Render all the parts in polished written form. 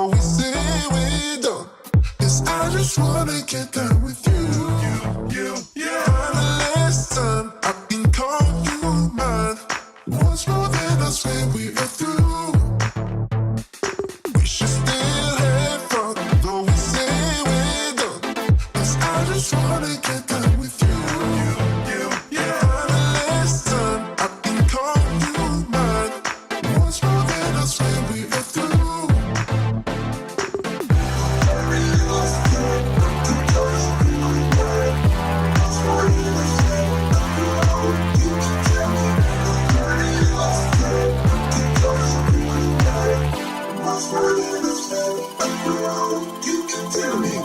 though we say we don't. 'Cause I just wanna get down with you. Kinda last time I can call you mine. Once more then I swear we are through. We should still have fun, though we say we don't. 'Cause I just wanna get down with you. Kinda last time I can call you mine. Once more then I swear we are through. You can tell me.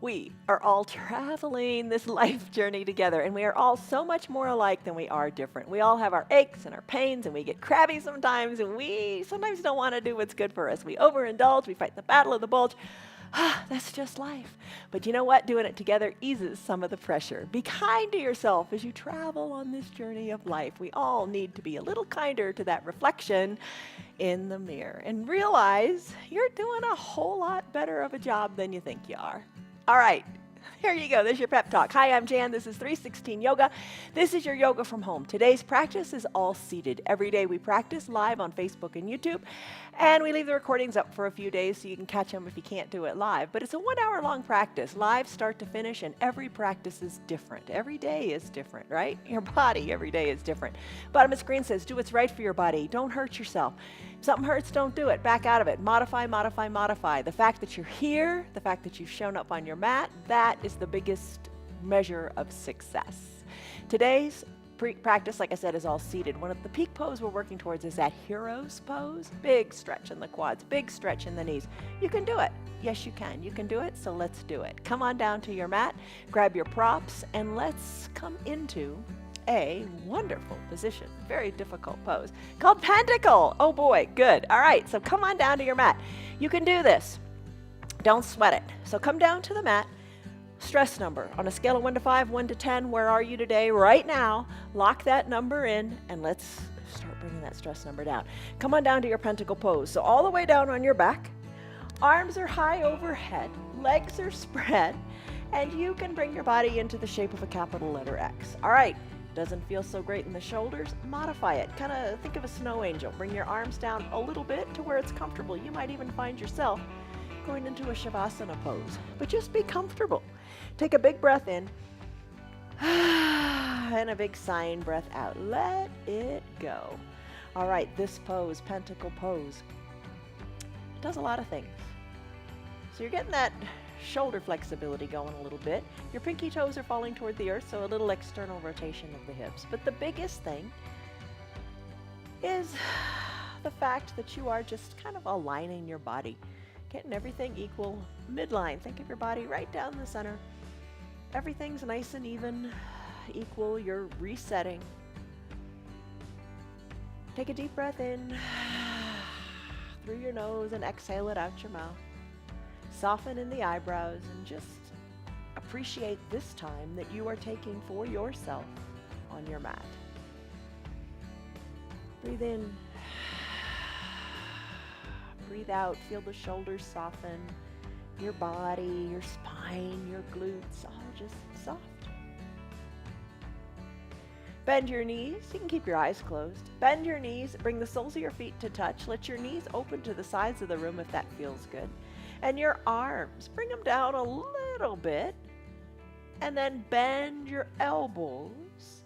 We are all traveling this life journey together, and we are all so much more alike than we are different. We all have our aches and our pains, and we get crabby sometimes, and we sometimes don't want to do what's good for us. We overindulge, we fight the battle of the bulge. That's just life. But you know what? Doing it together eases some of the pressure. Be kind to yourself as you travel on this journey of life. We all need to be a little kinder to that reflection in the mirror and realize you're doing a whole lot better of a job than you think you are. All right, here you go. There's your pep talk. Hi, I'm Jan. This is 316 Yoga. This is your yoga from home. Today's practice is all seated. Every day we practice live on Facebook and YouTube, and we leave the recordings up for a few days so you can catch them if you can't do it live. But it's a 1 hour long practice, live start to finish, and every practice is different. Every day is different, right? Your body every day is different. Bottom of the screen says, do what's right for your body. Don't hurt yourself. If something hurts, don't do it. Back out of it. Modify, modify, modify. The fact that you're here, the fact that you've shown up on your mat, that is the biggest measure of success. Today's practice, like I said, is all seated. One of the peak pose we're working towards is that hero's pose. Big stretch in the quads, big stretch in the knees. You can do it. Yes, you can. You can do it, so let's do it. Come on down to your mat, grab your props, and let's come into a wonderful position, very difficult pose, called Pentacle. Oh boy, good. All right, so come on down to your mat. You can do this. Don't sweat it. So come down to the mat. Stress number on a scale of 1 to 5, 1 to 10, where are you today? Right now, lock that number in, and let's start bringing that stress number down. Come on down to your Pentacle pose. So all the way down on your back, arms are high overhead, legs are spread, and you can bring your body into the shape of a capital letter X. All right. Doesn't feel so great in the shoulders, modify it. Kind of think of a snow angel. Bring your arms down a little bit to where it's comfortable. You might even find yourself going into a Shavasana pose, but just be comfortable. Take a big breath in and a big sighing breath out. Let it go. All right, this pose, Pentacle pose, it does a lot of things. So you're getting that shoulder flexibility going a little bit. Your pinky toes are falling toward the earth, so a little external rotation of the hips. But the biggest thing is the fact that you are just kind of aligning your body, getting everything equal, midline. Think of your body right down the center. Everything's nice and even, equal. You're resetting. Take a deep breath in through your nose and exhale it out your mouth. Soften in the eyebrows and just appreciate this time that you are taking for yourself on your mat. Breathe in. Breathe out. Feel the shoulders soften. Your body, your spine, your glutes, all just soft. Bend your knees. You can keep your eyes closed. Bend your knees. Bring the soles of your feet to touch. Let your knees open to the sides of the room if that feels good. And your arms, bring them down a little bit. And then bend your elbows.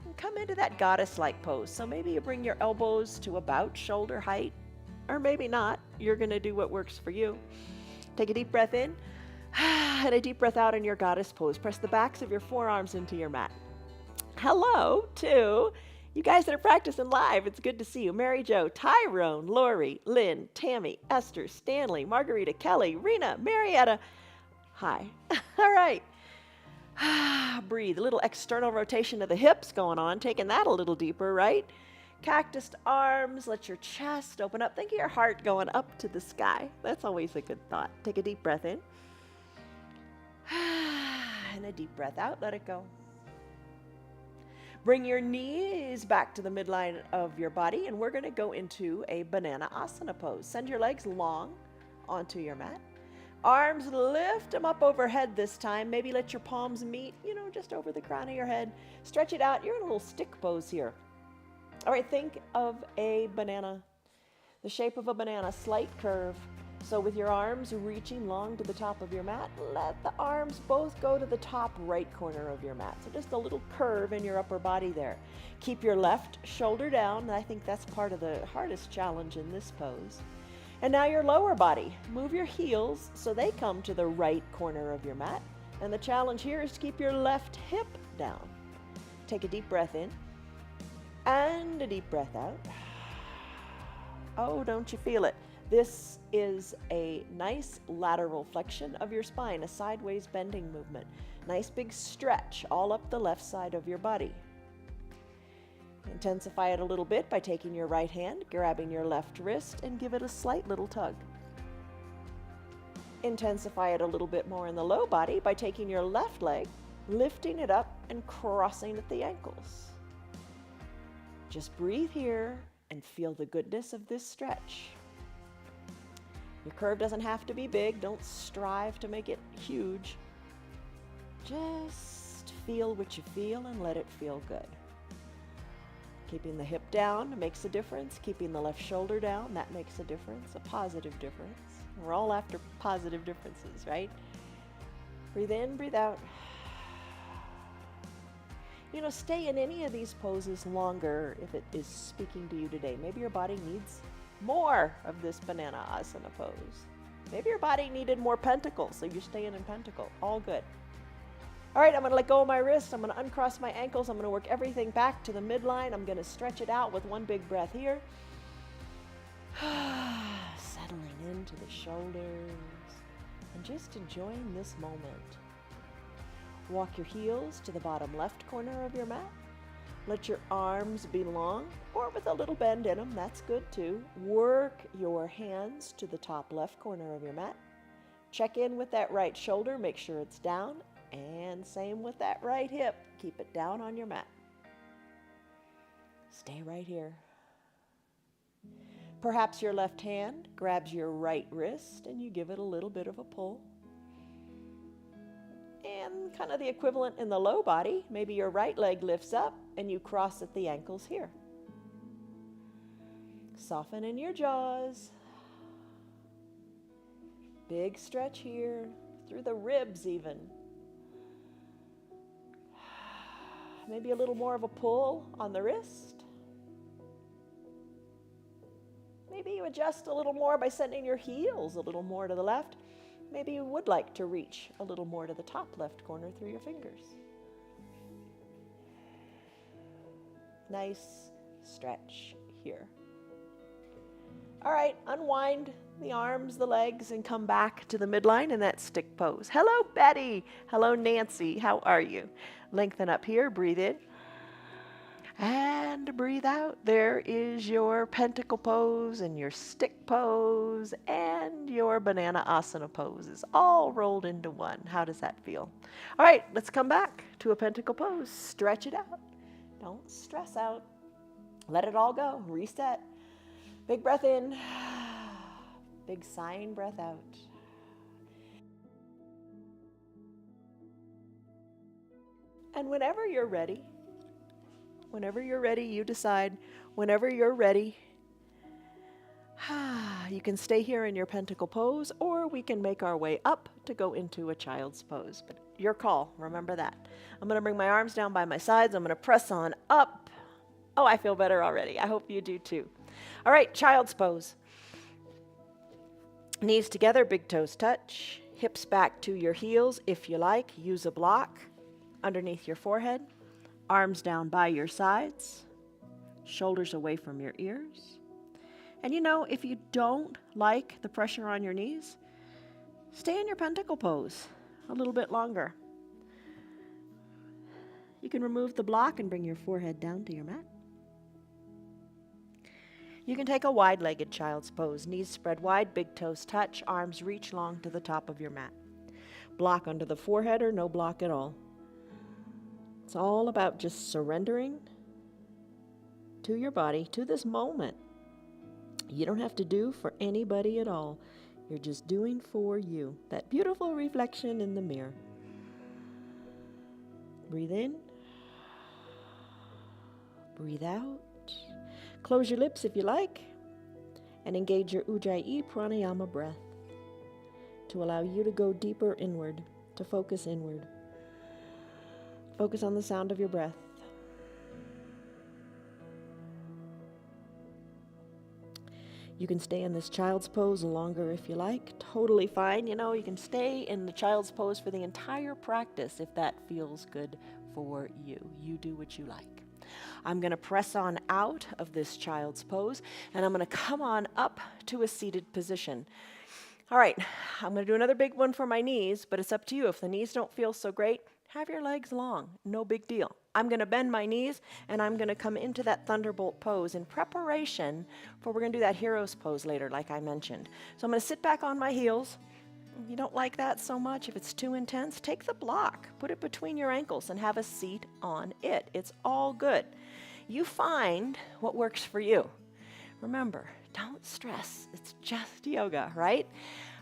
And come into that goddess-like pose. So maybe you bring your elbows to about shoulder height. Or maybe not. You're going to do what works for you. Take a deep breath in. And a deep breath out in your goddess pose. Press the backs of your forearms into your mat. Hello to you guys that are practicing live. It's good to see you. Mary Jo, Tyrone, Lori, Lynn, Tammy, Esther, Stanley, Margarita, Kelly, Rena, Marietta. Hi. All right. Breathe. A little external rotation of the hips going on. Taking that a little deeper, right? Cactus arms. Let your chest open up. Think of your heart going up to the sky. That's always a good thought. Take a deep breath in. And a deep breath out. Let it go. Bring your knees back to the midline of your body, and we're going to go into a banana asana pose. Send your legs long onto your mat. Arms, lift them up overhead this time. Maybe let your palms meet, just over the crown of your head. Stretch it out. You're in a little stick pose here. All right, think of a banana, the shape of a banana, slight curve. So with your arms reaching long to the top of your mat, let the arms both go to the top right corner of your mat. So just a little curve in your upper body there. Keep your left shoulder down. I think that's part of the hardest challenge in this pose. And now your lower body. Move your heels so they come to the right corner of your mat. And the challenge here is to keep your left hip down. Take a deep breath in and a deep breath out. Oh, don't you feel it? This is a nice lateral flexion of your spine, a sideways bending movement. Nice big stretch all up the left side of your body. Intensify it a little bit by taking your right hand, grabbing your left wrist, and give it a slight little tug. Intensify it a little bit more in the low body by taking your left leg, lifting it up, and crossing at the ankles. Just breathe here and feel the goodness of this stretch. Your curve doesn't have to be big. Don't strive to make it huge. Just feel what you feel and let it feel good. Keeping the hip down makes a difference. Keeping the left shoulder down, that makes a difference, a positive difference. We're all after positive differences, right? Breathe in, breathe out. Stay in any of these poses longer if it is speaking to you today. Maybe your body needs more of this banana asana pose. Maybe your body needed more pentacle, so you're staying in pentacle. All good. All right, I'm going to let go of my wrists. I'm going to uncross my ankles. I'm going to work everything back to the midline. I'm going to stretch it out with one big breath here. Settling into the shoulders and just enjoying this moment. Walk your heels to the bottom left corner of your mat. Let your arms be long or with a little bend in them. That's good too. Work your hands to the top left corner of your mat. Check in with that right shoulder. Make sure it's down. And same with that right hip. Keep it down on your mat. Stay right here. Perhaps your left hand grabs your right wrist and you give it a little bit of a pull. And kind of the equivalent in the low body, maybe your right leg lifts up and you cross at the ankles here. Soften in your jaws. Big stretch here, through the ribs even. Maybe a little more of a pull on the wrist. Maybe you adjust a little more by sending your heels a little more to the left. Maybe you would like to reach a little more to the top left corner through your fingers. Nice stretch here. All right, unwind the arms, the legs, and come back to the midline in that stick pose. Hello, Betty. Hello, Nancy. How are you? Lengthen up here. Breathe in. And breathe out. There is your pentacle pose and your stick pose and your banana asana poses all rolled into one. How does that feel? All right, let's come back to a pentacle pose. Stretch it out. Don't stress out. Let it all go. Reset. Big breath in. Big sighing breath out. And whenever you're ready, Whenever you're ready, you decide. Whenever you're ready, you can stay here in your pentacle pose, or we can make our way up to go into a child's pose. But your call, remember that. I'm going to bring my arms down by my sides. I'm going to press on up. Oh, I feel better already. I hope you do too. All right, child's pose. Knees together, big toes touch. Hips back to your heels if you like. Use a block underneath your forehead. Arms down by your sides. Shoulders away from your ears. And you know, if you don't like the pressure on your knees, stay in your pentacle pose a little bit longer. You can remove the block and bring your forehead down to your mat. You can take a wide-legged child's pose. Knees spread wide, big toes touch, arms reach long to the top of your mat. Block under the forehead or no block at all. It's all about just surrendering to your body, to this moment. You don't have to do for anybody at all. You're just doing for you. That beautiful reflection in the mirror. Breathe in. Breathe out. Close your lips if you like, and engage your Ujjayi Pranayama breath to allow you to go deeper inward, to focus inward. Focus on the sound of your breath. You can stay in this child's pose longer if you like, totally fine. You know, you can stay in the child's pose for the entire practice if that feels good for you. You do what you like. I'm going to press on out of this child's pose, and I'm going to come on up to a seated position. All right, I'm going to do another big one for my knees, but it's up to you. If the knees don't feel so great, have your legs long. No big deal. I'm going to bend my knees, and I'm going to come into that thunderbolt pose in preparation for we're going to do that hero's pose later, like I mentioned. So I'm going to sit back on my heels. If you don't like that so much, if it's too intense, take the block, put it between your ankles, and have a seat on it. It's all good. You find what works for you. Remember, don't stress. It's just yoga, right?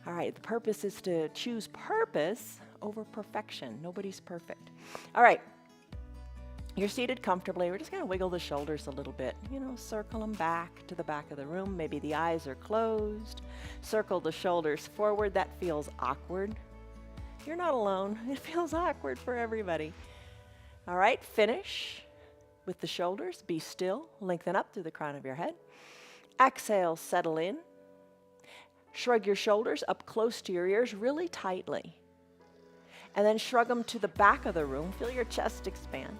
All right, the purpose is to choose purpose over perfection. Nobody's perfect. All right, you're seated comfortably. We're just going to wiggle the shoulders a little bit. You know, circle them back to the back of the room. Maybe the eyes are closed. Circle the shoulders forward. That feels awkward. You're not alone. It feels awkward for everybody. All right, finish with the shoulders. Be still. Lengthen up through the crown of your head. Exhale, settle in. Shrug your shoulders up close to your ears really tightly. And then shrug them to the back of the room. Feel your chest expand.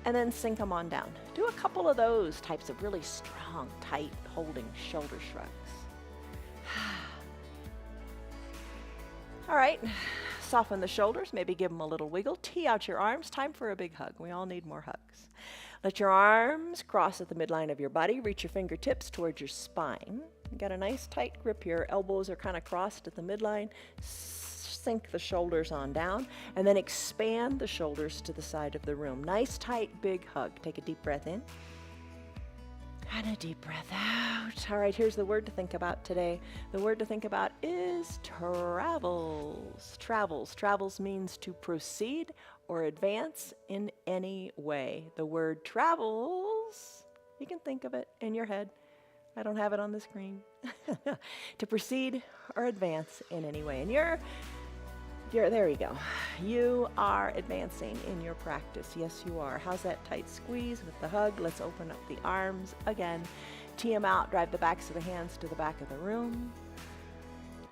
And then sink them on down. Do a couple of those types of really strong, tight, holding shoulder shrugs. All right, soften the shoulders, maybe give them a little wiggle. Tee out your arms, time for a big hug. We all need more hugs. Let your arms cross at the midline of your body. Reach your fingertips towards your spine. You got a nice tight grip here. Elbows are kind of crossed at the midline. Sink the shoulders on down, and then expand the shoulders to the side of the room. Nice, tight, big hug. Take a deep breath in, and a deep breath out. All right, here's the word to think about today. The word to think about is travels. Travels. Travels means to proceed or advance in any way. The word travels, you can think of it in your head. I don't have it on the screen. To proceed or advance in any way. And you're there you go. You are advancing in your practice. Yes, you are. How's that tight squeeze with the hug? Let's open up the arms again. Tee them out. Drive the backs of the hands to the back of the room.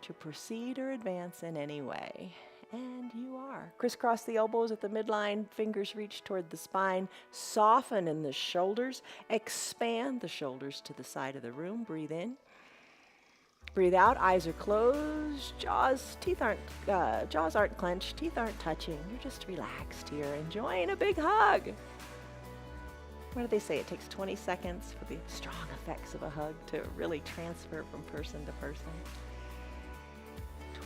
To proceed or advance in any way. And you are. Crisscross the elbows at the midline. Fingers reach toward the spine. Soften in the shoulders. Expand the shoulders to the side of the room. Breathe in. Breathe out, eyes are closed, jaws aren't clenched, teeth aren't touching. You're just relaxed here, enjoying a big hug. What do they say? It takes 20 seconds for the strong effects of a hug to really transfer from person to person.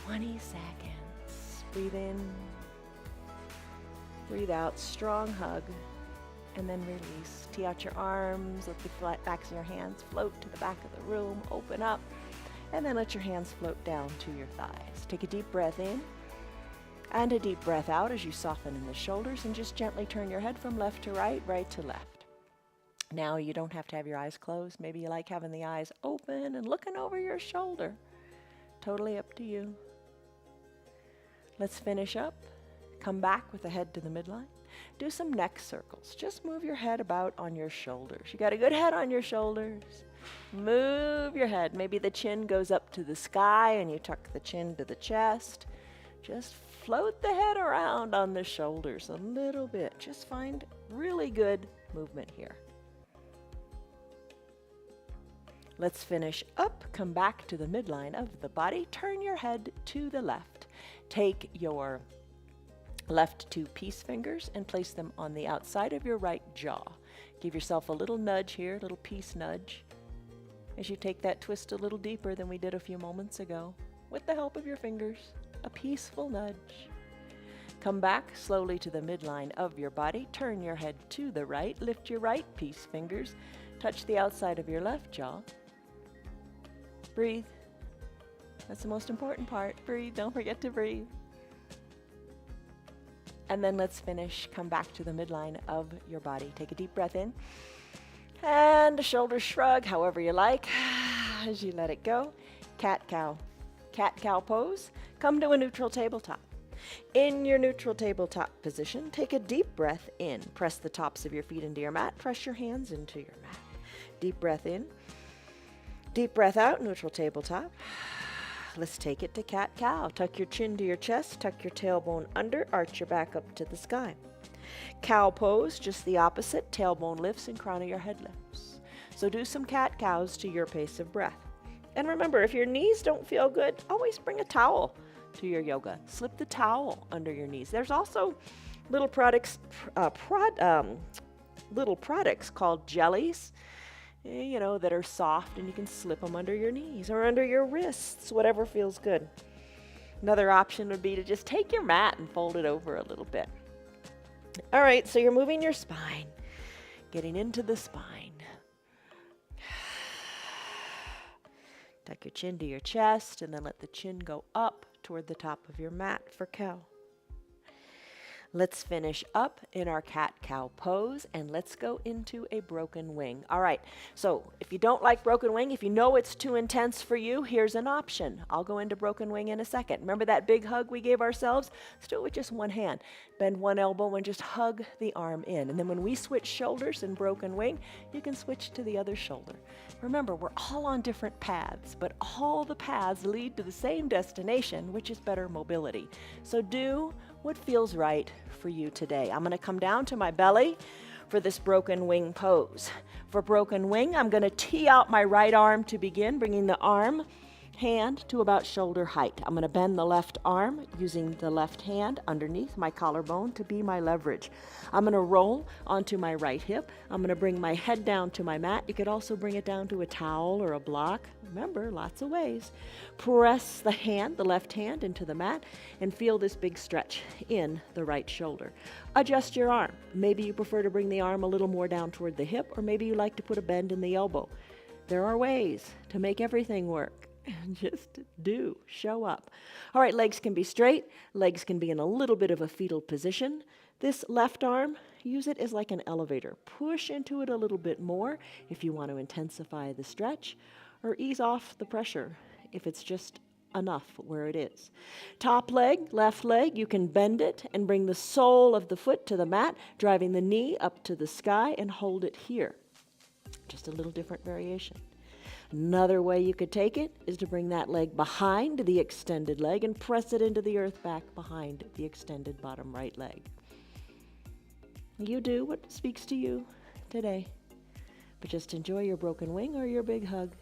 20 seconds. Breathe in, breathe out, strong hug, and then release. Tee out your arms, let the backs of your hands float to the back of the room, open up. And then let your hands float down to your thighs. Take a deep breath in and a deep breath out as you soften in the shoulders, and just gently turn your head from left to right, right to left. Now you don't have to have your eyes closed. Maybe you like having the eyes open and looking over your shoulder. Totally up to you. Let's finish up. Come back with the head to the midline. Do some neck circles. Just move your head about on your shoulders. You got a good head on your shoulders. Move your head. Maybe the chin goes up to the sky and you tuck the chin to the chest. Just float the head around on the shoulders a little bit. Just find really good movement here. Let's finish up. Come back to the midline of the body. Turn your head to the left. Take your left two peace fingers and place them on the outside of your right jaw. Give yourself a little nudge here, a little peace nudge, as you take that twist a little deeper than we did a few moments ago. With the help of your fingers, a peaceful nudge. Come back slowly to the midline of your body. Turn your head to the right. Lift your right peace fingers. Touch the outside of your left jaw. Breathe. That's the most important part. Breathe. Don't forget to breathe. And then let's finish. Come back to the midline of your body. Take a deep breath in. And a shoulder shrug, however you like, as you let it go. Cat-cow. Cat-cow pose. Come to a neutral tabletop. In your neutral tabletop position, take a deep breath in. Press the tops of your feet into your mat. Press your hands into your mat. Deep breath in. Deep breath out, neutral tabletop. Let's take it to cat-cow. Tuck your chin to your chest, tuck your tailbone under, arch your back up to the sky. Cow pose, just the opposite. Tailbone lifts and crown of your head lifts. So do some cat-cows to your pace of breath. And remember, if your knees don't feel good, always bring a towel to your yoga. Slip the towel under your knees. There's also little products called jellies, that are soft, and you can slip them under your knees or under your wrists, whatever feels good. Another option would be to just take your mat and fold it over a little bit. All right, so you're moving your spine, getting into the spine. Tuck your chin to your chest and then let the chin go up toward the top of your mat for cow. Let's finish up in our cat-cow pose and let's go into a broken wing. All right, so if you don't like broken wing, if you know it's too intense for you, here's an option. I'll go into broken wing in a second. Remember that big hug we gave ourselves? Let's do it with just one hand. Bend one elbow and just hug the arm in. And then when we switch shoulders in broken wing, you can switch to the other shoulder. Remember, we're all on different paths, but all the paths lead to the same destination, which is better mobility. So do what feels right for you today. I'm going to come down to my belly for this broken wing pose. For broken wing, I'm going to tee out my right arm to begin, bringing the hand to about shoulder height. I'm going to bend the left arm using the left hand underneath my collarbone to be my leverage. I'm going to roll onto my right hip. I'm going to bring my head down to my mat. You could also bring it down to a towel or a block. Remember, lots of ways. Press the left hand into the mat and feel this big stretch in the right shoulder. Adjust your arm. Maybe you prefer to bring the arm a little more down toward the hip, or maybe you like to put a bend in the elbow. There are ways to make everything work. Just show up. All right, legs can be straight. Legs can be in a little bit of a fetal position. This left arm, use it as like an elevator. Push into it a little bit more if you want to intensify the stretch, or ease off the pressure if it's just enough where it is. Top leg, left leg, you can bend it and bring the sole of the foot to the mat, driving the knee up to the sky and hold it here. Just a little different variation. Another way you could take it is to bring that leg behind the extended leg and press it into the earth back behind the extended bottom right leg. You do what speaks to you today, but just enjoy your broken wing or your big hug.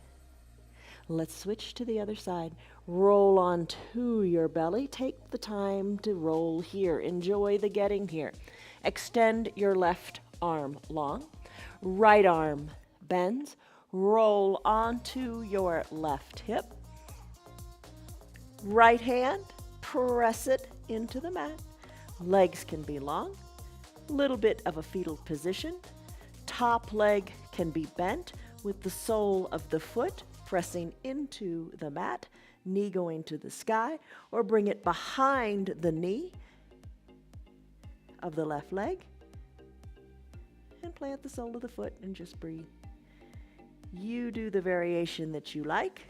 Let's switch to the other side. Roll onto your belly. Take the time to roll here. Enjoy the getting here. Extend your left arm long. Right arm bends. Roll onto your left hip. Right hand, press it into the mat. Legs can be long. Little bit of a fetal position. Top leg can be bent with the sole of the foot pressing into the mat, knee going to the sky, or bring it behind the knee of the left leg and plant the sole of the foot and just breathe. You do the variation that you like.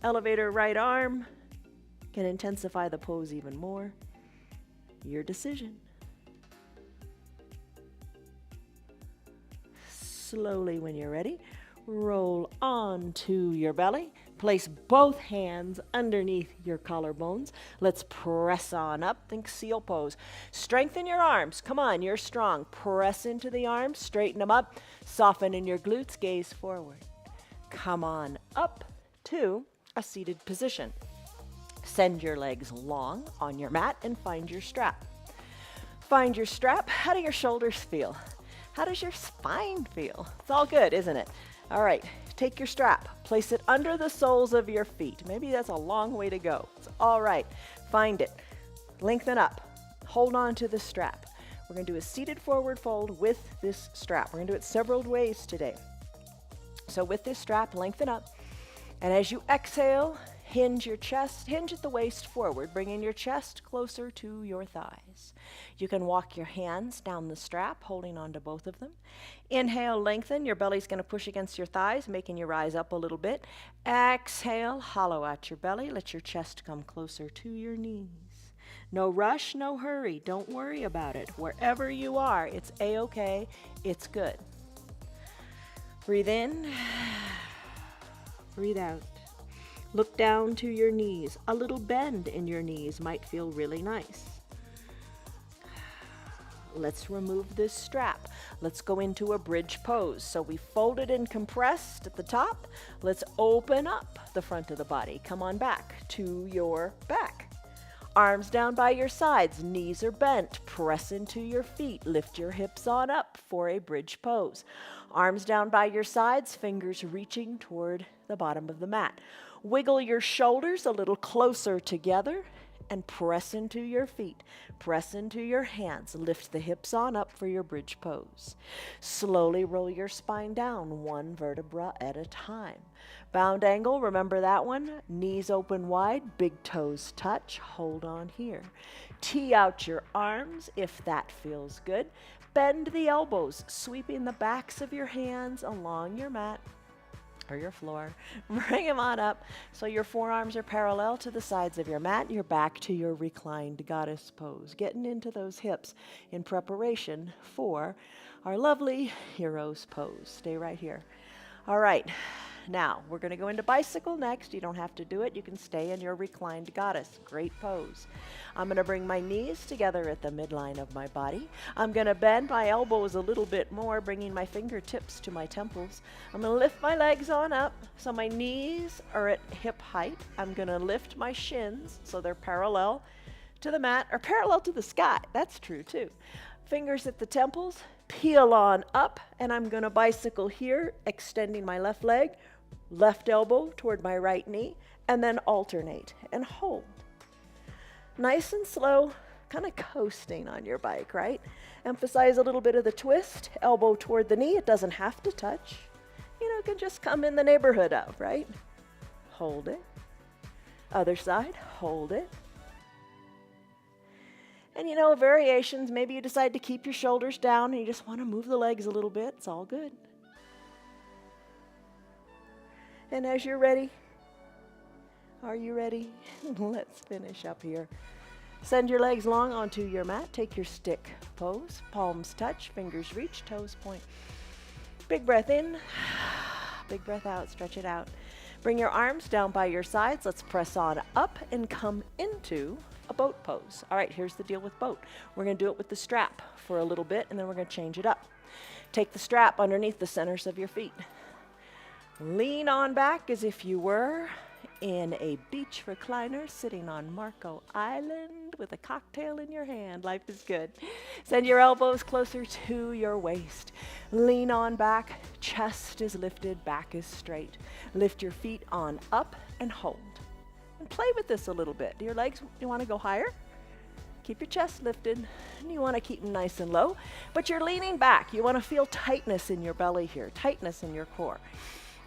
Elevator right arm can intensify the pose even more. Your decision. Slowly, when you're ready, roll onto your belly. Place both hands underneath your collarbones. Let's press on up. Think seal pose. Strengthen your arms. Come on, you're strong. Press into the arms, straighten them up. Soften in your glutes, gaze forward. Come on up to a seated position. Send your legs long on your mat and find your strap. Find your strap. How do your shoulders feel? How does your spine feel? It's all good, isn't it? All right, take your strap, place it under the soles of your feet. Maybe that's a long way to go. It's all right. Find it. Lengthen up. Hold on to the strap. We're going to do a seated forward fold with this strap. We're going to do it several ways today. So with this strap, lengthen up. And as you exhale, hinge your chest, hinge at the waist forward, bringing your chest closer to your thighs. You can walk your hands down the strap, holding on to both of them. Inhale, lengthen. Your belly's going to push against your thighs, making you rise up a little bit. Exhale, hollow out your belly. Let your chest come closer to your knees. No rush, no hurry. Don't worry about it. Wherever you are, it's A-okay. It's good. Breathe in. Breathe out. Look down to your knees. A little bend in your knees might feel really nice. Let's remove this strap. Let's go into a bridge pose. So we folded and compressed at the top. Let's open up the front of the body. Come on back to your back. Arms down by your sides. Knees are bent. Press into your feet. Lift your hips on up for a bridge pose. Arms down by your sides. Fingers reaching toward the bottom of the mat. Wiggle your shoulders a little closer together and press into your feet. Press into your hands. Lift the hips on up for your bridge pose. Slowly roll your spine down, one vertebra at a time. Bound angle, remember that one? Knees open wide, big toes touch. Hold on here. Tee out your arms if that feels good. Bend the elbows, sweeping the backs of your hands along your mat or your floor. Bring them on up so your forearms are parallel to the sides of your mat. You're back to your reclined goddess pose, getting into those hips in preparation for our lovely hero's pose. Stay right here. All right, now we're going to go into bicycle next. You don't have to do it. You can stay in your reclined goddess. Great pose. I'm going to bring my knees together at the midline of my body. I'm going to bend my elbows a little bit more, bringing my fingertips to my temples. I'm going to lift my legs on up so my knees are at hip height. I'm going to lift my shins so they're parallel to the mat or parallel to the sky. That's true too. Fingers at the temples. Peel on up, and I'm going to bicycle here, extending my left leg, left elbow toward my right knee, and then alternate and hold. Nice and slow, kind of coasting on your bike, right? Emphasize a little bit of the twist, elbow toward the knee. It doesn't have to touch. You know, it can just come in the neighborhood of, right? Hold it. Other side, hold it. And you know, variations, maybe you decide to keep your shoulders down and you just want to move the legs a little bit. It's all good. And as you're ready, are you ready? Let's finish up here. Send your legs long onto your mat. Take your stick pose. Palms touch, fingers reach, toes point. Big breath in, big breath out, stretch it out. Bring your arms down by your sides. Let's press on up and come into a boat pose. All right, here's the deal with boat. We're going to do it with the strap for a little bit, and then we're going to change it up. Take the strap underneath the centers of your feet. Lean on back as if you were in a beach recliner sitting on Marco Island with a cocktail in your hand. Life is good. Send your elbows closer to your waist. Lean on back. Chest is lifted, back is straight. Lift your feet on up and hold. And play with this a little bit. Do your legs, you want to go higher? Keep your chest lifted. And you want to keep them nice and low. But you're leaning back. You want to feel tightness in your belly here, tightness in your core.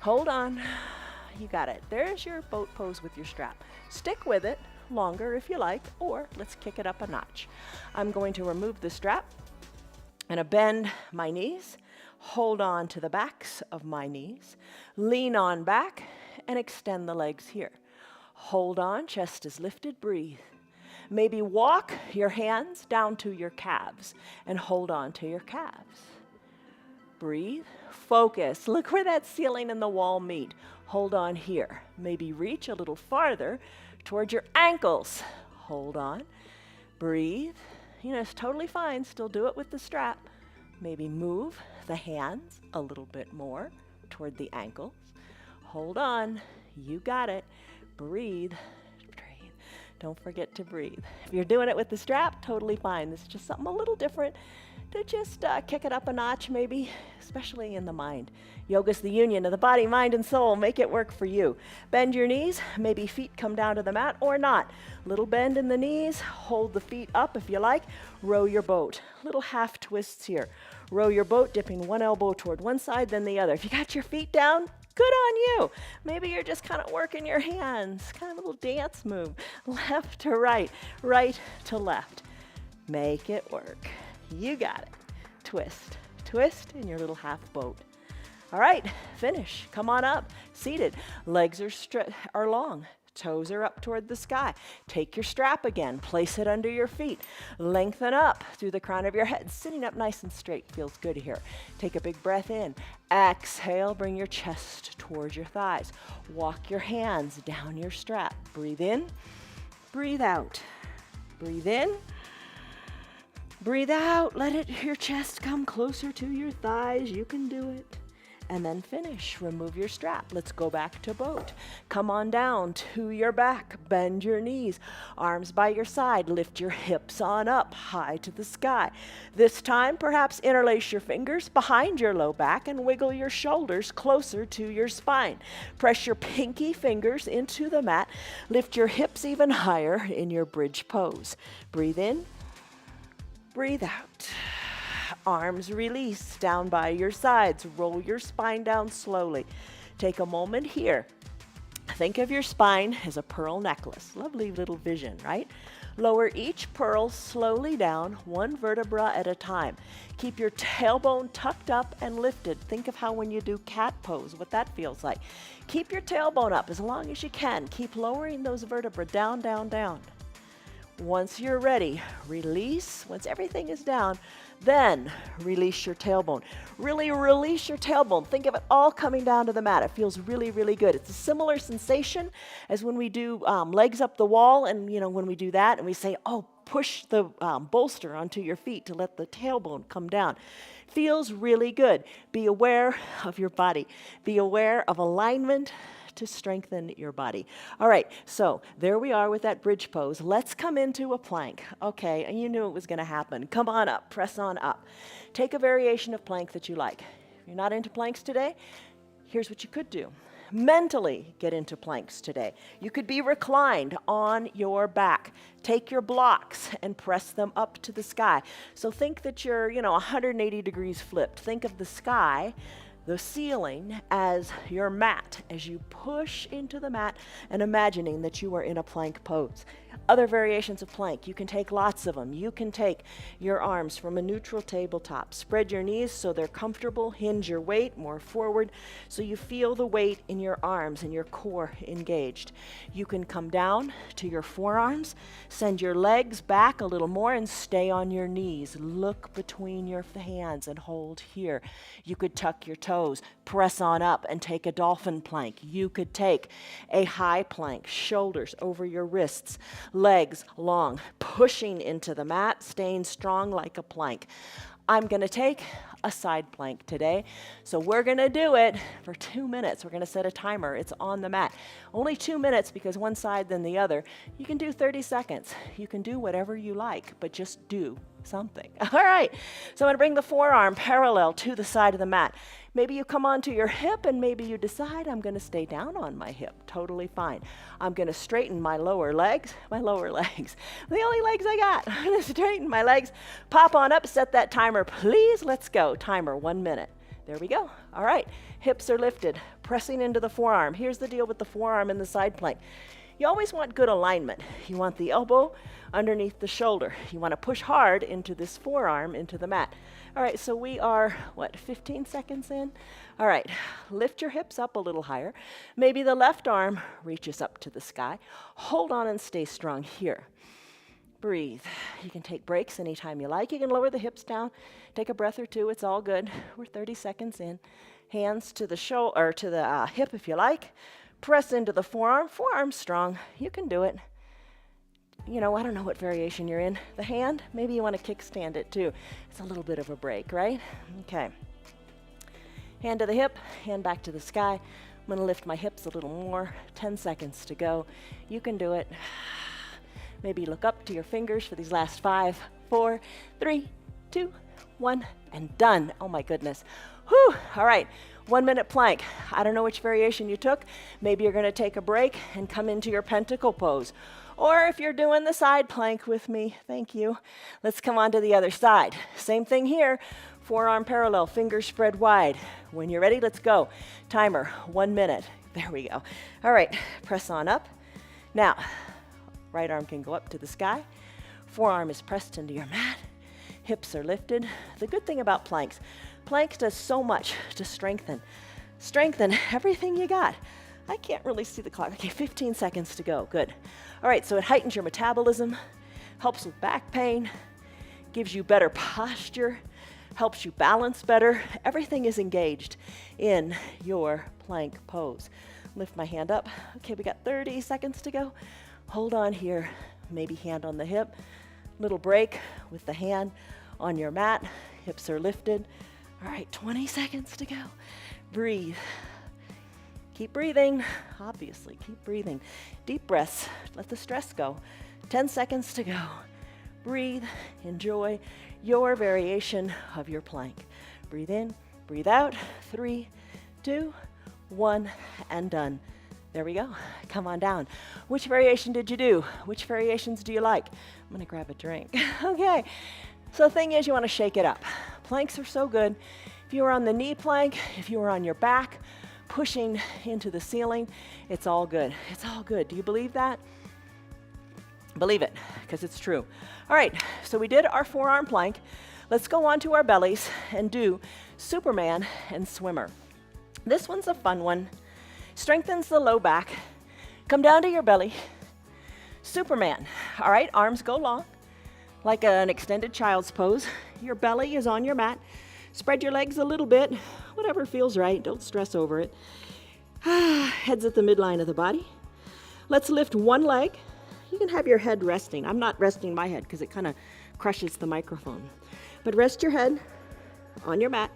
Hold on. You got it. There's your boat pose with your strap. Stick with it longer if you like, or let's kick it up a notch. I'm going to remove the strap. I'm going to bend my knees, hold on to the backs of my knees, lean on back, and extend the legs here. Hold on, chest is lifted, breathe. Maybe walk your hands down to your calves and hold on to your calves. Breathe, focus. Look where that ceiling and the wall meet. Hold on here. Maybe reach a little farther towards your ankles. Hold on. Breathe. You know, it's totally fine. Still do it with the strap. Maybe move the hands a little bit more toward the ankles. Hold on. You got it. Breathe. Breathe. Don't forget to breathe. If you're doing it with the strap, totally fine. This is just something a little different to just kick it up a notch maybe, especially in the mind. Yoga's the union of the body, mind, and soul. Make it work for you. Bend your knees. Maybe feet come down to the mat or not. Little bend in the knees. Hold the feet up if you like. Row your boat. Little half twists here. Row your boat, dipping one elbow toward one side, then the other. If you got your feet down, good on you. Maybe you're just kind of working your hands, kind of a little dance move. Left to right, right to left. Make it work. You got it. Twist, twist in your little half boat. All right, finish. Come on up, seated. Legs are long. Toes are up toward the sky. Take your strap again. Place it under your feet. Lengthen up through the crown of your head. Sitting up nice and straight feels good here. Take a big breath in. Exhale, bring your chest towards your thighs. Walk your hands down your strap. Breathe in, breathe out. Breathe in, breathe out. Let your chest come closer to your thighs. You can do it. And then finish. Remove your strap. Let's go back to boat. Come on down to your back. Bend your knees. Arms by your side. Lift your hips on up, high to the sky. This time, perhaps interlace your fingers behind your low back and wiggle your shoulders closer to your spine. Press your pinky fingers into the mat. Lift your hips even higher in your bridge pose. Breathe in. Breathe out. Arms release down by your sides. Roll your spine down slowly. Take a moment here. Think of your spine as a pearl necklace. Lovely little vision, right? Lower each pearl slowly down, one vertebra at a time. Keep your tailbone tucked up and lifted. Think of how when you do cat pose, what that feels like. Keep your tailbone up as long as you can. Keep lowering those vertebrae down, down, down. Once you're ready, release. Once everything is down, then release your tailbone. Really release your tailbone. Think of it all coming down to the mat. It feels really, really good. It's a similar sensation as when we do legs up the wall, and when we do that and we say, oh, push the bolster onto your feet to let the tailbone come down. Feels really good. Be aware of your body. Be aware of alignment to strengthen your body. All right, so there we are with that bridge pose. Let's come into a plank. Okay, and you knew it was going to happen. Come on up, press on up. Take a variation of plank that you like. If you're not into planks today, here's what you could do. Mentally get into planks today. You could be reclined on your back. Take your blocks and press them up to the sky. So think that you're, 180 degrees flipped. Think of the sky, the ceiling, as your mat, as you push into the mat and imagining that you are in a plank pose. Other variations of plank, you can take lots of them. You can take your arms from a neutral tabletop. Spread your knees so they're comfortable. Hinge your weight more forward so you feel the weight in your arms and your core engaged. You can come down to your forearms, send your legs back a little more and stay on your knees. Look between your hands and hold here. You could tuck your toes, press on up and take a dolphin plank. You could take a high plank, shoulders over your wrists, legs long, pushing into the mat, staying strong like a plank. I'm going to take a side plank today. So we're going to do it for 2 minutes. We're going to set a timer. It's on the mat. Only 2 minutes because one side then the other. You can do 30 seconds. You can do whatever you like, but just do something. All right. So I'm going to bring the forearm parallel to the side of the mat. Maybe you come onto your hip and maybe you decide I'm going to stay down on my hip. Totally fine. I'm going to straighten my lower legs. The only legs I got. I'm going to straighten my legs. Pop on up, set that timer, please. Let's go. Timer, 1 minute. There we go. All right. Hips are lifted, pressing into the forearm. Here's the deal with the forearm in the side plank. You always want good alignment. You want the elbow underneath the shoulder. You want to push hard into this forearm, into the mat. All right, so we are, 15 seconds in? All right, lift your hips up a little higher. Maybe the left arm reaches up to the sky. Hold on and stay strong here. Breathe. You can take breaks anytime you like. You can lower the hips down, take a breath or two. It's all good. We're 30 seconds in. Hands to the shoulder or to the hip if you like. Press into the forearm. Forearm strong. You can do it. You know, I don't know what variation you're in. The hand, maybe you want to kickstand it too. It's a little bit of a break, right? Okay. Hand to the hip, hand back to the sky. I'm going to lift my hips a little more. 10 seconds to go. You can do it. Maybe look up to your fingers for these last 5, 4, 3, 2, 1, and done. Oh my goodness. Whew. All right. 1 minute plank. I don't know which variation you took. Maybe you're going to take a break and come into your pentacle pose. Or if you're doing the side plank with me, thank you. Let's come on to the other side. Same thing here. Forearm parallel, fingers spread wide. When you're ready, let's go. Timer, 1 minute. There we go. All right, press on up. Now, right arm can go up to the sky. Forearm is pressed into your mat. Hips are lifted. The good thing about planks does so much to strengthen everything you got. I can't really see the clock. Okay, 15 seconds to go. Good. All right, so it heightens your metabolism, helps with back pain, gives you better posture, helps you balance better. Everything is engaged in your plank pose. Lift my hand up. Okay, we got 30 seconds to go. Hold on here. Maybe hand on the hip. Little break with the hand on your mat. Hips are lifted. All right, 20 seconds to go. Breathe. Keep breathing, obviously, keep breathing. Deep breaths, let the stress go. 10 seconds to go. Breathe, enjoy your variation of your plank. Breathe in, breathe out. 3, 2, 1, and done. There we go. Come on down. Which variation did you do? Which variations do you like? I'm gonna grab a drink. Okay, so the thing is you wanna shake it up. Planks are so good. If you were on the knee plank, if you were on your back, pushing into the ceiling, it's all good. It's all good. Do you believe that? Believe it, because it's true. All right, so we did our forearm plank. Let's go on to our bellies and do Superman and Swimmer. This one's a fun one. Strengthens the low back. Come down to your belly. Superman. All right, arms go long, like an extended child's pose. Your belly is on your mat. Spread your legs a little bit, whatever feels right. Don't stress over it. Head's at the midline of the body. Let's lift one leg. You can have your head resting. I'm not resting my head because it kind of crushes the microphone. But rest your head on your mat.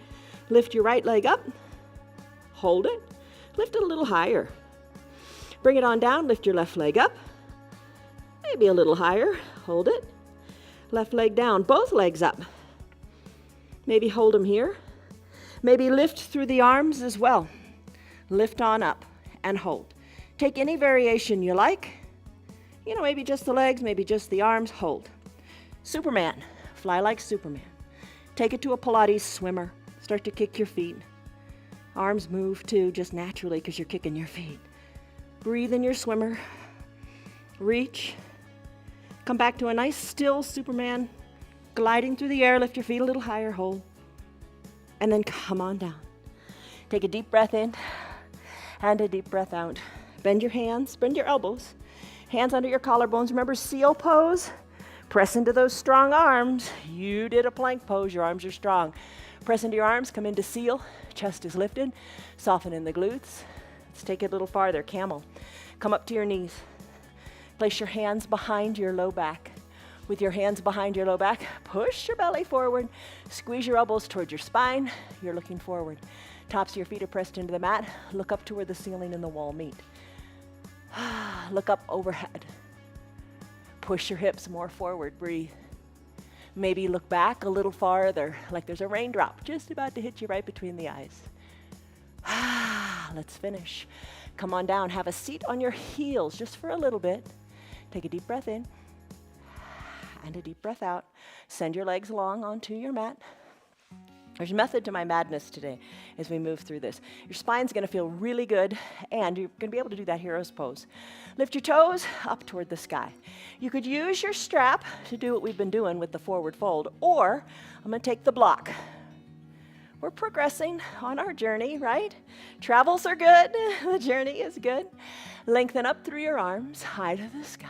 Lift your right leg up. Hold it. Lift it a little higher. Bring it on down. Lift your left leg up. Maybe a little higher. Hold it. Left leg down. Both legs up. Maybe hold them here. Maybe lift through the arms as well. Lift on up and hold. Take any variation you like. You know, maybe just the legs, maybe just the arms. Hold. Superman. Fly like Superman. Take it to a Pilates swimmer. Start to kick your feet. Arms move too, just naturally because you're kicking your feet. Breathe in your swimmer. Reach. Come back to a nice still Superman. Gliding through the air, lift your feet a little higher, hold. And then come on down. Take a deep breath in and a deep breath out. Bend your hands, bend your elbows. Hands under your collarbones. Remember, seal pose. Press into those strong arms. You did a plank pose, your arms are strong. Press into your arms, come into seal. Chest is lifted. Soften in the glutes. Let's take it a little farther, camel. Come up to your knees. Place your hands behind your low back. With your hands behind your low back, push your belly forward. Squeeze your elbows towards your spine. You're looking forward. Tops of your feet are pressed into the mat. Look up to where the ceiling and the wall meet. Look up overhead. Push your hips more forward. Breathe. Maybe look back a little farther, like there's a raindrop just about to hit you right between the eyes. Let's finish. Come on down. Have a seat on your heels just for a little bit. Take a deep breath in. And a deep breath out. Send your legs long onto your mat. There's a method to my madness today as we move through this. Your spine's going to feel really good, and you're going to be able to do that hero's pose. Lift your toes up toward the sky. You could use your strap to do what we've been doing with the forward fold, or I'm going to take the block. We're progressing on our journey, right? Travels are good. The journey is good. Lengthen up through your arms, high to the sky.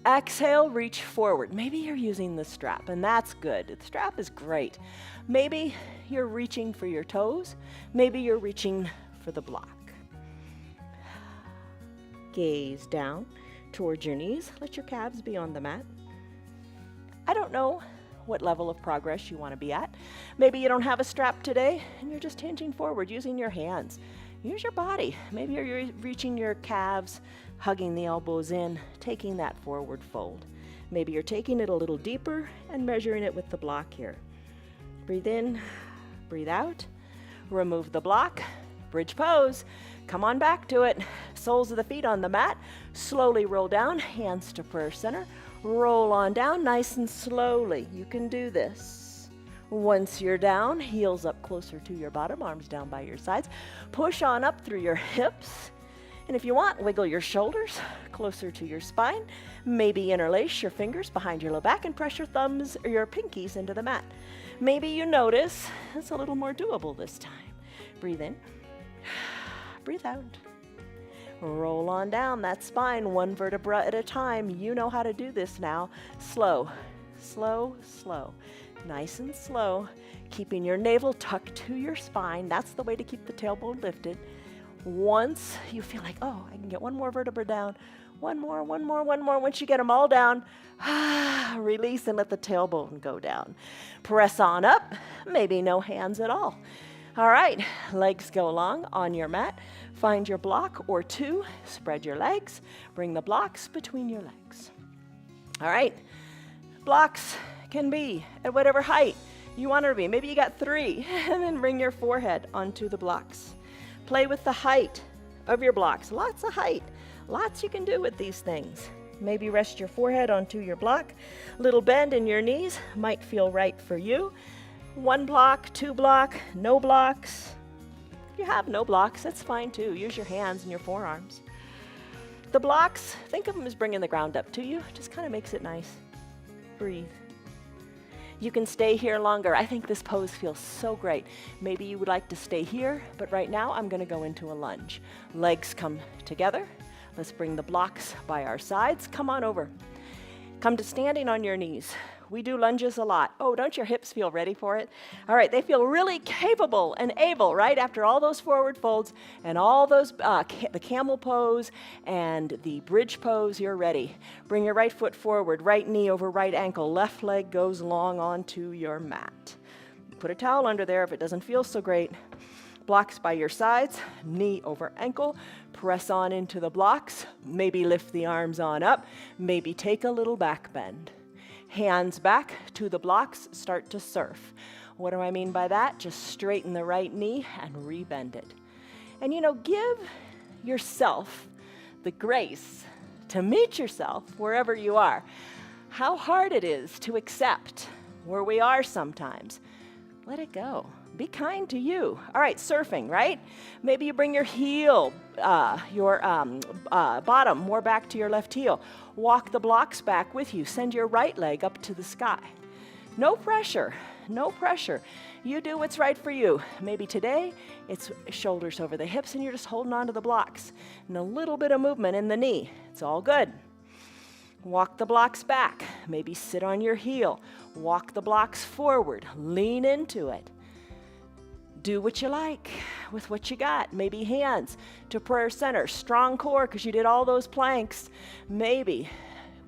Exhale, reach forward. Maybe you're using the strap, and that's good. The strap is great. Maybe you're reaching for your toes. Maybe you're reaching for the block. Gaze down towards your knees. Let your calves be on the mat. I don't know what level of progress you want to be at. Maybe you don't have a strap today, and you're just hinging forward using your hands. Use your body. Maybe you're reaching your calves, hugging the elbows in, taking that forward fold. Maybe you're taking it a little deeper and measuring it with the block here. Breathe in, breathe out, remove the block, bridge pose. Come on back to it. Soles of the feet on the mat. Slowly roll down, hands to prayer center. Roll on down nice and slowly. You can do this. Once you're down, heels up closer to your bottom, arms down by your sides. Push on up through your hips. And if you want, wiggle your shoulders closer to your spine. Maybe interlace your fingers behind your low back and press your thumbs or your pinkies into the mat. Maybe you notice it's a little more doable this time. Breathe in, breathe out. Roll on down that spine, one vertebra at a time. You know how to do this now. Slow, slow, slow. Nice and slow, keeping your navel tucked to your spine. That's the way to keep the tailbone lifted. Once you feel like, oh, I can get one more vertebra down, one more. Once you get them all down, release and let the tailbone go down. Press on up, maybe no hands at all. All right, legs go long on your mat. Find your block or two, spread your legs, bring the blocks between your legs. All right, blocks can be at whatever height you want it to be. Maybe you got 3, and then bring your forehead onto the blocks. Play with the height of your blocks. Lots of height. Lots you can do with these things. Maybe rest your forehead onto your block. Little bend in your knees might feel right for you. 1 block, 2 block, no blocks. If you have no blocks, that's fine too. Use your hands and your forearms. The blocks, think of them as bringing the ground up to you. Just kind of makes it nice. Breathe. You can stay here longer. I think this pose feels so great. Maybe you would like to stay here, but right now I'm going to go into a lunge. Legs come together. Let's bring the blocks by our sides. Come on over. Come to standing on your knees. We do lunges a lot. Oh, don't your hips feel ready for it? All right, they feel really capable and able, right? After all those forward folds and all those, the camel pose and the bridge pose, you're ready. Bring your right foot forward, right knee over right ankle, left leg goes long onto your mat. Put a towel under there if it doesn't feel so great. Blocks by your sides, knee over ankle, press on into the blocks, maybe lift the arms on up, maybe take a little back bend. Hands back to the blocks, start to surf. What do I mean by that? Just straighten the right knee and rebend it. And give yourself the grace to meet yourself wherever you are. How hard it is to accept where we are sometimes. Let it go. Be kind to you. All right, surfing, right? Maybe you bring your heel, your bottom more back to your left heel. Walk the blocks back with you. Send your right leg up to the sky. No pressure, no pressure. You do what's right for you. Maybe today it's shoulders over the hips and you're just holding on to the blocks. And a little bit of movement in the knee. It's all good. Walk the blocks back. Maybe sit on your heel. Walk the blocks forward. Lean into it. Do what you like with what you got. Maybe hands to prayer center. Strong core because you did all those planks. Maybe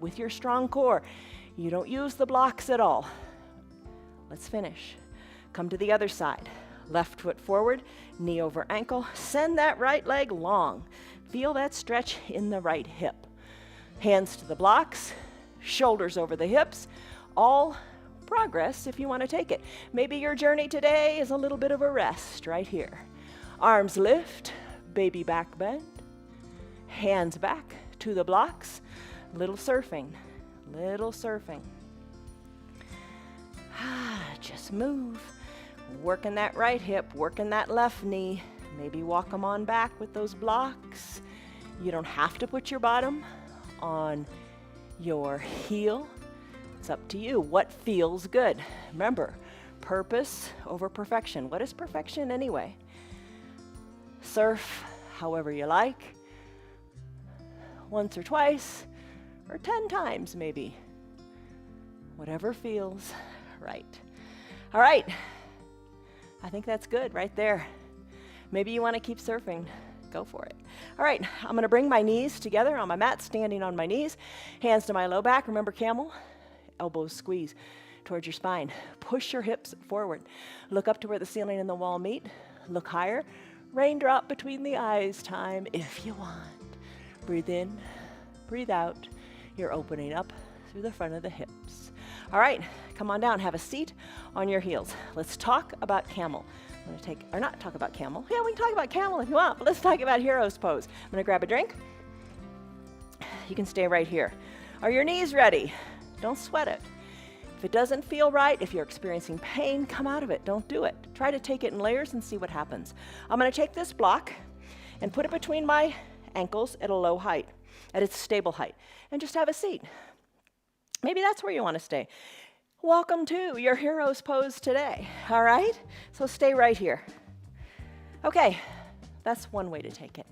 with your strong core, you don't use the blocks at all. Let's finish. Come to the other side. Left foot forward, knee over ankle. Send that right leg long. Feel that stretch in the right hip. Hands to the blocks, shoulders over the hips, all progress if you want to take it. Maybe your journey today is a little bit of a rest right here. Arms lift, baby back bend, hands back to the blocks, little surfing, little surfing. Just move Working that right hip, working that left knee. Maybe walk them on back with those blocks. You don't have to put your bottom on your heel. It's up to you. What feels good? Remember, purpose over perfection. What is perfection anyway? Surf however you like, once or twice, or 10 times maybe. Whatever feels right. All right, I think that's good right there. Maybe you want to keep surfing. Go for it. All right, I'm going to bring my knees together on my mat, standing on my knees, hands to my low back. Remember camel? Elbows squeeze towards your spine. Push your hips forward. Look up to where the ceiling and the wall meet. Look higher. Raindrop between the eyes time if you want. Breathe in, breathe out. You're opening up through the front of the hips. All right, come on down. Have a seat on your heels. Let's talk about camel. I'm going to not talk about camel. Yeah, we can talk about camel if you want, but let's talk about hero's pose. I'm going to grab a drink. You can stay right here. Are your knees ready? Don't sweat it. If it doesn't feel right, if you're experiencing pain, come out of it. Don't do it. Try to take it in layers and see what happens. I'm going to take this block and put it between my ankles at a low height, at its stable height, and just have a seat. Maybe that's where you want to stay. Welcome to your hero's pose today, all right? So stay right here. Okay, that's one way to take it.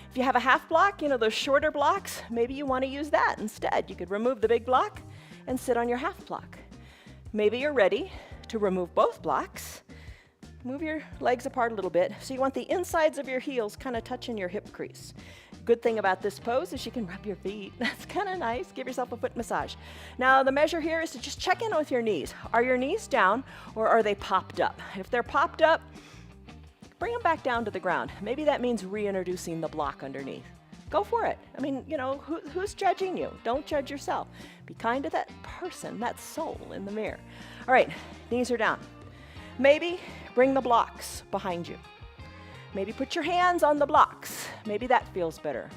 If you have a half block, those shorter blocks, maybe you want to use that instead. You could remove the big block and sit on your half block. Maybe you're ready to remove both blocks. Move your legs apart a little bit. So you want the insides of your heels kind of touching your hip crease. Good thing about this pose is you can rub your feet. That's kind of nice. Give yourself a foot massage. Now the measure here is to just check in with your knees. Are your knees down or are they popped up? If they're popped up, bring them back down to the ground. Maybe that means reintroducing the block underneath. Go for it. I mean, who's judging you? Don't judge yourself. Be kind to that person, that soul in the mirror. All right, knees are down. Maybe bring the blocks behind you. Maybe put your hands on the blocks. Maybe that feels better.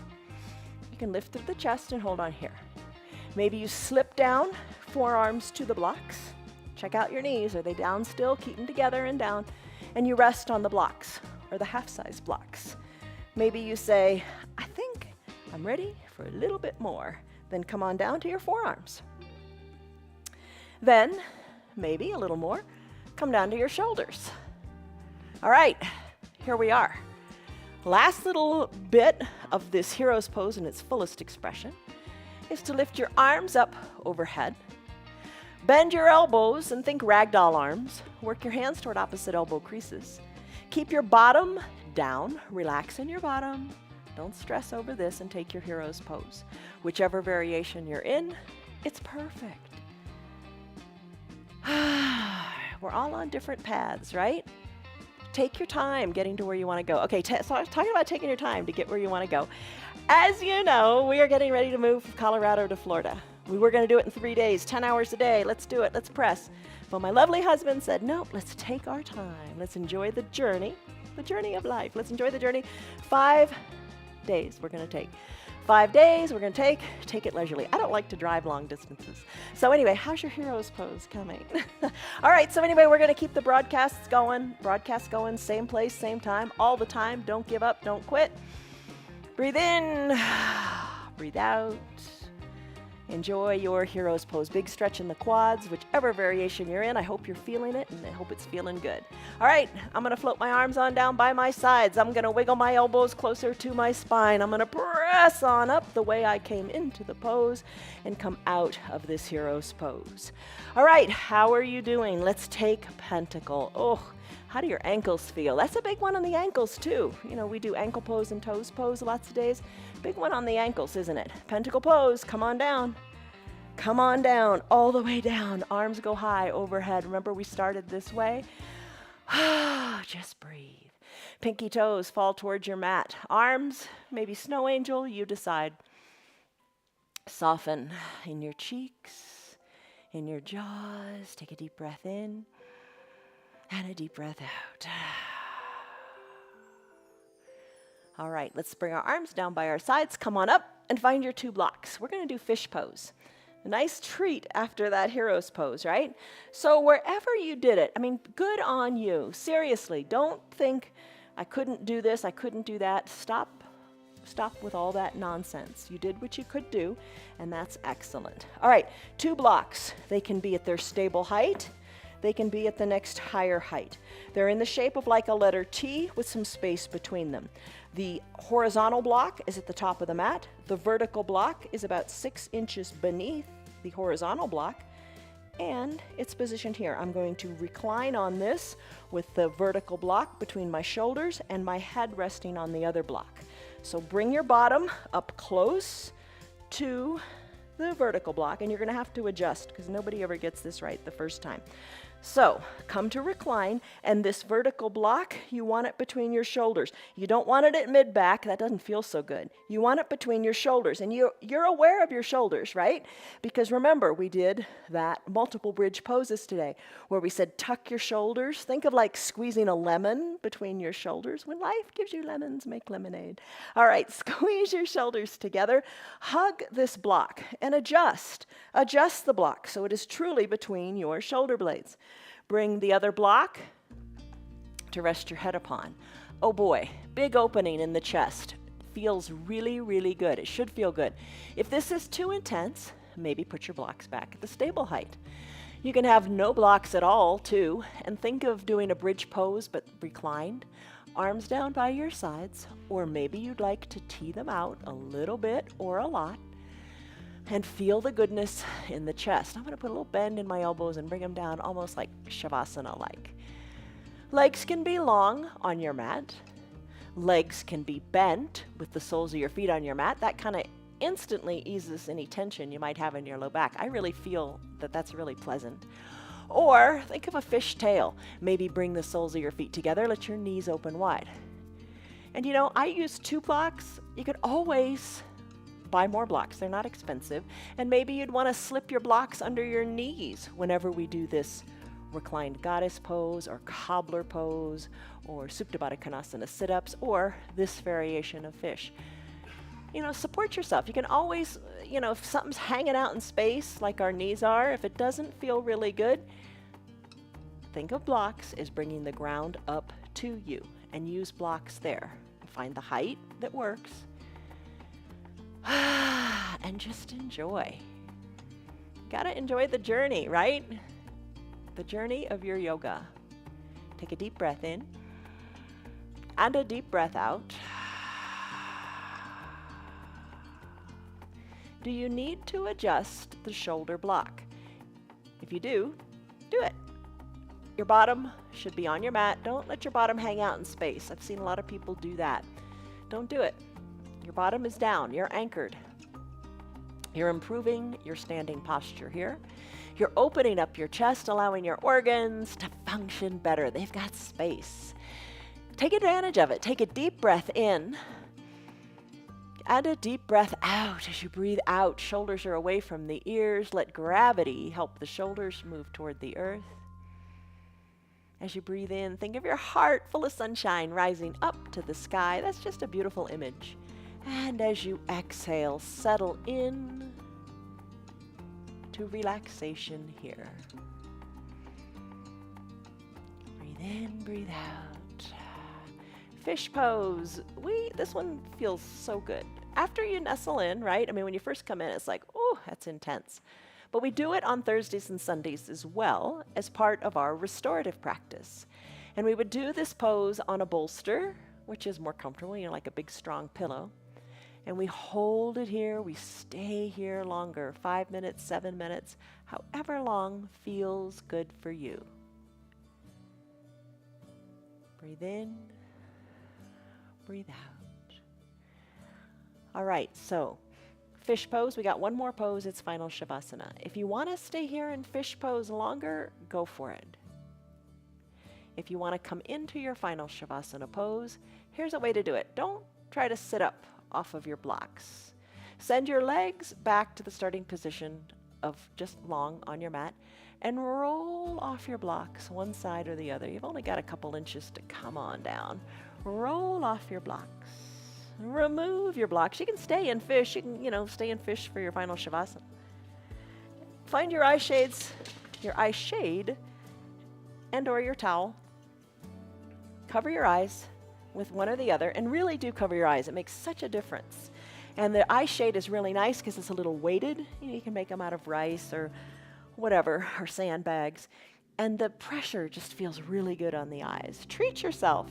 You can lift through the chest and hold on here. Maybe you slip down, forearms to the blocks. Check out your knees. Are they down still? Keep them together and down. And you rest on the blocks or the half-size blocks. Maybe you say, I think I'm ready for a little bit more. Then come on down to your forearms. Then, maybe a little more, come down to your shoulders. All right, here we are. Last little bit of this hero's pose in its fullest expression is to lift your arms up overhead. Bend your elbows and think ragdoll arms. Work your hands toward opposite elbow creases. Keep your bottom down, relax in your bottom. Don't stress over this and take your hero's pose. Whichever variation you're in, it's perfect. We're all on different paths, right? Take your time getting to where you want to go. Okay, so I was talking about taking your time to get where you want to go. As you know, we are getting ready to move from Colorado to Florida. We were going to do it in 3 days, 10 hours a day. Let's do it. Let's press. But my lovely husband said, no, let's take our time. Let's enjoy the journey of life. Let's enjoy the journey. 5 days we're going to take. 5 days we're going to take it leisurely. I don't like to drive long distances. So anyway, how's your hero's pose coming? All right, so anyway, we're going to keep the broadcasts going, same place, same time, all the time. Don't give up, don't quit. Breathe in, breathe out. Enjoy your hero's pose. Big stretch in the quads, whichever variation you're in. I hope you're feeling it, and I hope it's feeling good. All right, I'm going to float my arms on down by my sides. I'm going to wiggle my elbows closer to my spine. I'm going to press on up the way I came into the pose and come out of this hero's pose. All right, how are you doing? Let's take pentacle. Oh, how do your ankles feel? That's a big one on the ankles, too. We do ankle pose and toes pose lots of days. Big one on the ankles, isn't it? Pentacle pose, come on down. Come on down, all the way down. Arms go high overhead. Remember, we started this way? Just breathe. Pinky toes fall towards your mat. Arms, maybe snow angel, you decide. Soften in your cheeks, in your jaws. Take a deep breath in and a deep breath out. All right, let's bring our arms down by our sides. Come on up and find your 2 blocks. We're going to do fish pose. A nice treat after that hero's pose, right? So wherever you did it, I mean, good on you. Seriously, don't think I couldn't do this, I couldn't do that. Stop with all that nonsense. You did what you could do, and that's excellent. All right, 2 blocks. They can be at their stable height. They can be at the next higher height. They're in the shape of like a letter T with some space between them. The horizontal block is at the top of the mat. The vertical block is about 6 inches beneath the horizontal block, and it's positioned here. I'm going to recline on this with the vertical block between my shoulders and my head resting on the other block. So bring your bottom up close to the vertical block, and you're going to have to adjust because nobody ever gets this right the first time. So come to recline, and this vertical block, you want it between your shoulders. You don't want it at mid-back. That doesn't feel so good. You want it between your shoulders, and you're aware of your shoulders, right? Because remember, we did that multiple bridge poses today where we said tuck your shoulders. Think of like squeezing a lemon between your shoulders. When life gives you lemons, make lemonade. All right, squeeze your shoulders together. Hug this block and adjust. Adjust the block so it is truly between your shoulder blades. Bring the other block to rest your head upon. Oh boy, big opening in the chest. Feels really, really good. It should feel good. If this is too intense, maybe put your blocks back at the stable height. You can have no blocks at all, too, and think of doing a bridge pose but reclined, arms down by your sides, or maybe you'd like to tee them out a little bit or a lot, and feel the goodness in the chest. I'm going to put a little bend in my elbows and bring them down almost like Shavasana-like. Legs can be long on your mat. Legs can be bent with the soles of your feet on your mat. That kind of instantly eases any tension you might have in your low back. I really feel that that's really pleasant. Or think of a fish tail. Maybe bring the soles of your feet together. Let your knees open wide. And you know, I use 2 blocks. You could always buy more blocks. They're not expensive. And maybe you'd want to slip your blocks under your knees whenever we do this reclined goddess pose or cobbler pose or Supta Baddha Konasana sit-ups or this variation of fish. You know, support yourself. You can always, you know, if something's hanging out in space like our knees are, if it doesn't feel really good, think of blocks as bringing the ground up to you and use blocks there. Find the height that works. And just enjoy. Gotta enjoy the journey, right? The journey of your yoga. Take a deep breath in and a deep breath out. Do you need to adjust the shoulder block? If you do, do it. Your bottom should be on your mat. Don't let your bottom hang out in space. I've seen a lot of people do that. Don't do it. Your bottom is down. You're anchored. You're improving your standing posture here. You're opening up your chest, allowing your organs to function better. They've got space. Take advantage of it. Take a deep breath in and a deep breath out. As you breathe out, shoulders are away from the ears. Let gravity help the shoulders move toward the earth. As you breathe in, think of your heart full of sunshine rising up to the sky. That's just a beautiful image. And as you exhale, settle in to relaxation here. Breathe in, breathe out. Fish pose. This one feels so good. After you nestle in, right? I mean, when you first come in, it's like, oh, that's intense. But we do it on Thursdays and Sundays as well as part of our restorative practice. And we would do this pose on a bolster, which is more comfortable, you know, like a big strong pillow. And we hold it here, we stay here longer, 5 minutes, 7 minutes, however long feels good for you. Breathe in, breathe out. All right, so fish pose, we got one more pose, it's final Shavasana. If you want to stay here in fish pose longer, go for it. If you want to come into your final Shavasana pose, here's a way to do it. Don't try to sit up off of your blocks. Send your legs back to the starting position of just long on your mat and roll off your blocks one side or the other. You've only got a couple inches to come on down. Roll off your blocks. Remove your blocks. You can stay in fish. You can, stay in fish for your final Shavasana. find your eye shades, your eye shade, and or your towel. Cover your eyes with one or the other, and really do cover your eyes. It makes such a difference. And the eye shade is really nice because it's a little weighted. You can make them out of rice or whatever, or sandbags. And the pressure just feels really good on the eyes. Treat yourself.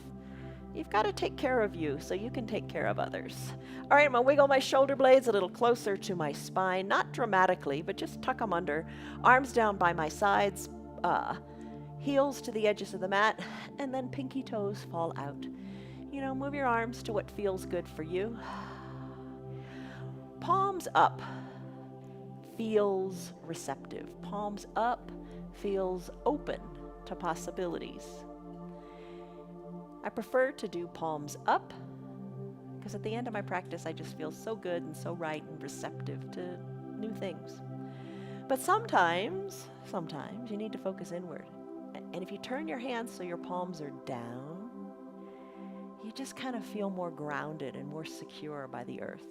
You've got to take care of you so you can take care of others. All right, I'm gonna wiggle my shoulder blades a little closer to my spine, not dramatically, but just tuck them under. Arms down by my sides, heels to the edges of the mat, and then pinky toes fall out. You know, move your arms to what feels good for you. Palms up feels receptive. Palms up feels open to possibilities. I prefer to do palms up because at the end of my practice, I just feel so good and so right and receptive to new things. But sometimes you need to focus inward. And if you turn your hands so your palms are down, you just kind of feel more grounded and more secure by the earth.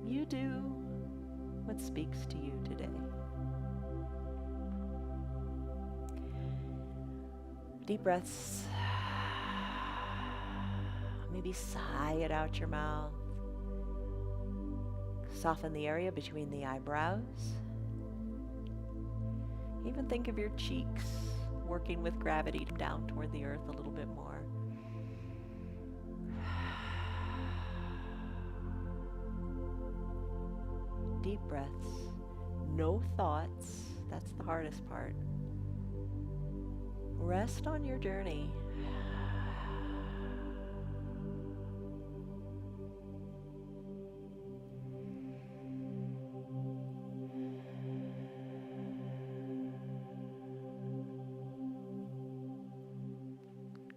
You do what speaks to you today. Deep breaths. Maybe sigh it out your mouth. Soften the area between the eyebrows. Even think of your cheeks working with gravity down toward the earth a little bit more. Deep breaths. No thoughts. That's the hardest part. Rest on your journey.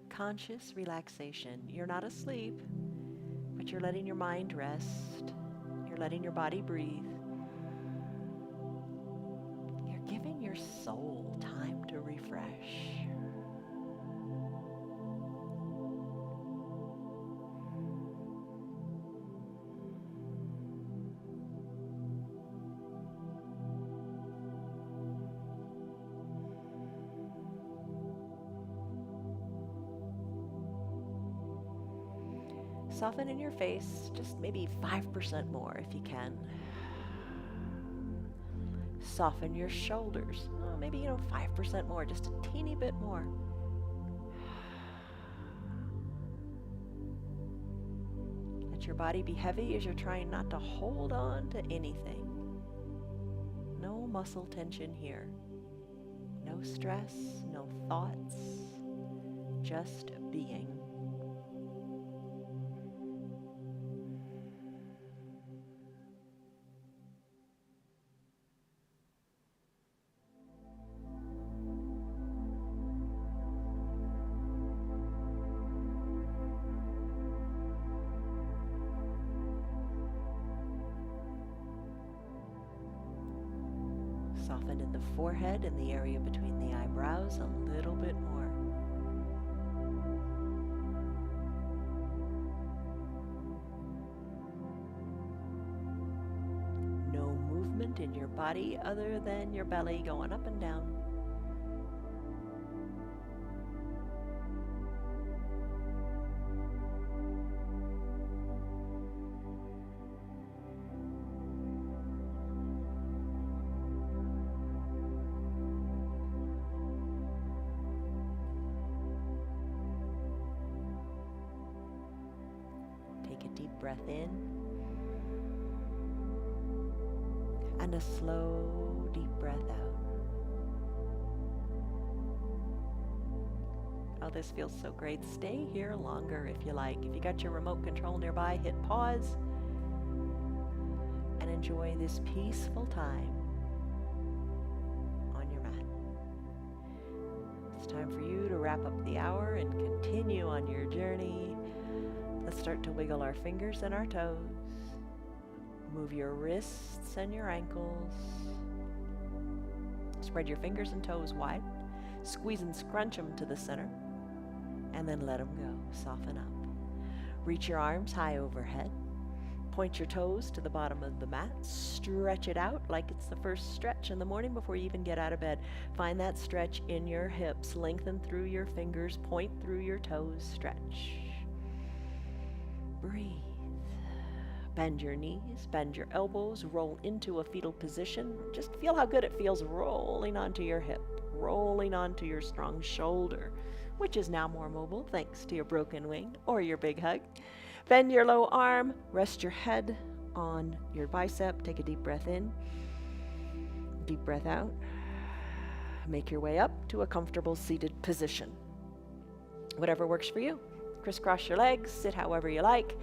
Conscious relaxation. You're not asleep, but you're letting your mind rest. You're letting your body breathe. You're giving your soul time to refresh. Soften in your face, just maybe 5% more if you can. Soften your shoulders, maybe 5% more, just a teeny bit more. Let your body be heavy as you're trying not to hold on to anything. No muscle tension here. No stress, no thoughts, just being. Soften in the forehead and the area between the eyebrows a little bit more. No movement in your body other than your belly going up and down. Deep breath in and a slow deep breath out. Oh, this feels so great. Stay here longer if you like. If you got your remote control nearby, hit pause and enjoy this peaceful time on your mat. It's time for you to wrap up the hour and continue on your journey. Let's start to wiggle our fingers and our toes. Move your wrists and your ankles. Spread your fingers and toes wide. Squeeze and scrunch them to the center. And then let them go. Soften up. Reach your arms high overhead. Point your toes to the bottom of the mat. Stretch it out like it's the first stretch in the morning before you even get out of bed. Find that stretch in your hips. Lengthen through your fingers. Point through your toes. Stretch. Breathe. Bend your knees. Bend your elbows. Roll into a fetal position. Just feel how good it feels rolling onto your hip. Rolling onto your strong shoulder, which is now more mobile thanks to your broken wing or your big hug. Bend your low arm, rest your head on your bicep. Take a deep breath in, deep breath out. Make your way up to a comfortable seated position. Whatever works for you. Crisscross your legs, sit however you like.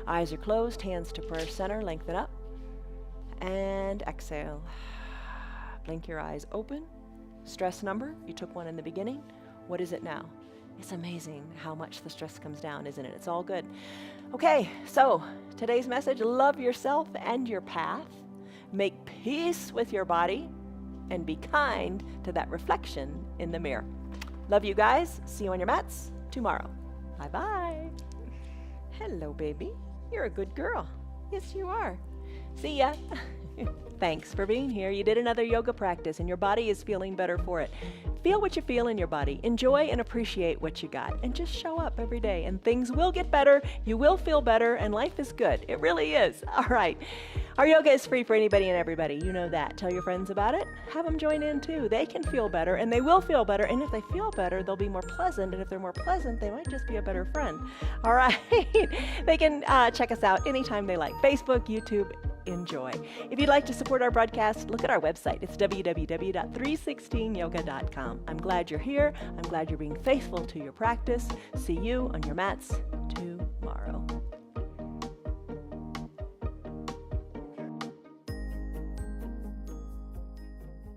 Eyes are closed, hands to prayer center, lengthen up. And exhale. Blink your eyes open. Stress number, you took one in the beginning. What is it now? It's amazing how much the stress comes down, isn't it? It's all good. Okay, so today's message, love yourself and your path. Make peace with your body and be kind to that reflection in the mirror. Love you guys. See you on your mats tomorrow. Bye-bye. Hello, baby. You're a good girl. Yes, you are. See ya. Thanks for being here. You did another yoga practice and your body is feeling better for it. Feel what you feel in your body. Enjoy and appreciate what you got. And just show up every day and things will get better. You will feel better and life is good. It really is. All right. Our yoga is free for anybody and everybody. You know that. Tell your friends about it. Have them join in too. They can feel better and they will feel better. And if they feel better, they'll be more pleasant. And if they're more pleasant, they might just be a better friend. All right. They can check us out anytime they like. Facebook, YouTube. Enjoy. If you'd like to support our broadcast, look at our website. It's www.316yoga.com. I'm glad you're here. I'm glad you're being faithful to your practice. See you on your mats tomorrow.